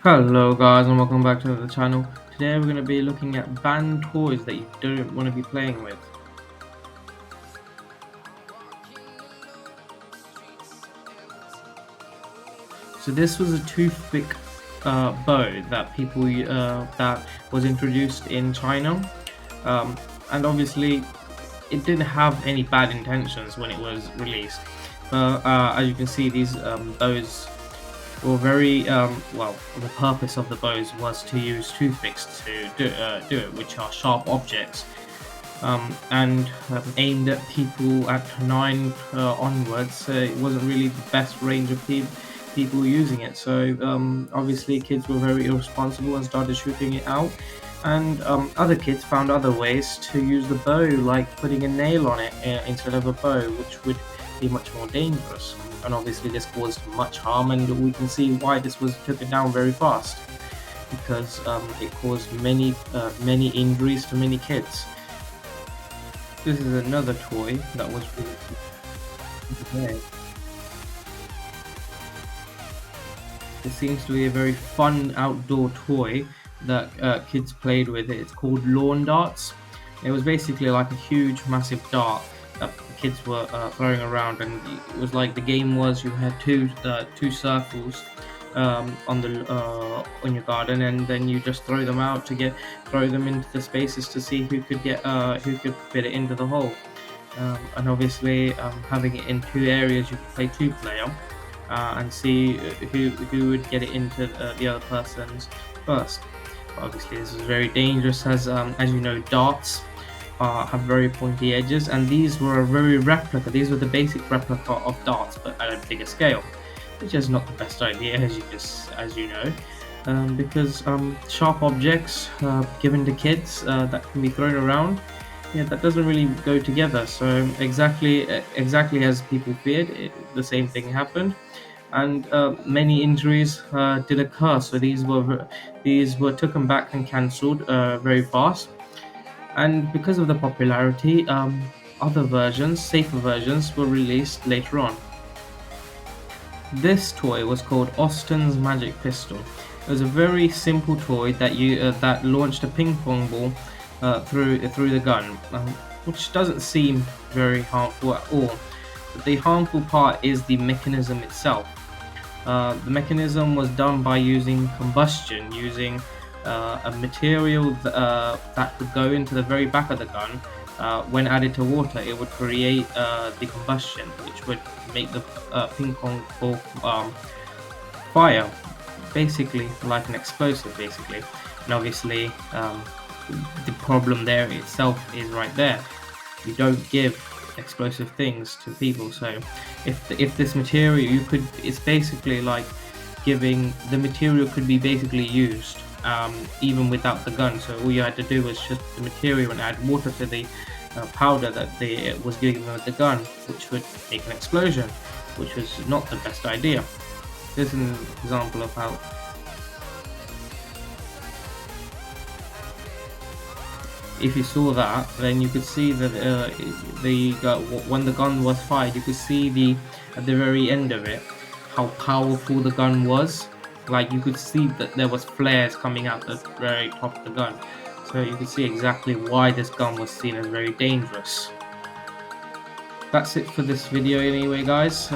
Hello guys and welcome back to the channel. Today we're going to be looking at banned toys that you don't want to be playing with. So this was a toothpick bow that that was introduced in China, and obviously it didn't have any bad intentions when it was released. But as you can see, these bows were very well. The purpose of the bows was to use toothpicks to do it, which are sharp objects, and aimed at people at 9 onwards. So it wasn't really the best range of people using it. So obviously, kids were very irresponsible and started shooting it out. And other kids found other ways to use the bow, like putting a nail on it instead of a bow, which would be much more dangerous. And obviously, this caused much harm, and we can see why this was taken down very fast, because it caused many injuries to many kids. This is another toy that was really. It seems to be a very fun outdoor toy that kids played with. It's called lawn darts. It was basically like a huge, massive dart that the kids were throwing around, and it was like the game was you had two circles on your garden, and then you just throw them out to throw them into the spaces to see who could fit it into the hole. And obviously, having it in two areas, you could play two-player and see who would get it into the other person's first. But obviously, this is very dangerous, as you know, darts have very pointy edges, and these were a very replica. These were the basic replica of darts, but at a bigger scale, which is not the best idea, as you know. Because sharp objects given to kids that can be thrown around, yeah, that doesn't really go together. So exactly as people feared, the same thing happened, and many injuries did occur. So these were taken back and cancelled very fast, and because of the popularity, other versions, safer versions, were released later on. This toy was called Austin's Magic Pistol. It was a very simple toy that launched a ping pong ball through the gun, which doesn't seem very harmful at all. But the harmful part is the mechanism itself. The mechanism was done by using combustion, using a material that would go into the very back of the gun. When added to water, it would create the combustion, which would make the ping pong ball fire, basically like an explosive, basically. And obviously, the problem there itself is right there. You don't give explosive things to people. So if this material, it's basically like giving the material could be basically used even without the gun. So all you had to do was just the material and add water to the powder that was giving them with the gun, which would make an explosion, which was not the best idea. This is an example of how. If you saw that, then you could see that when the gun was fired, you could see at the very end of it how powerful the gun was. Like, you could see that there was flares coming out the very top of the gun, so you could see exactly why this gun was seen as very dangerous. That's it for this video anyway, guys.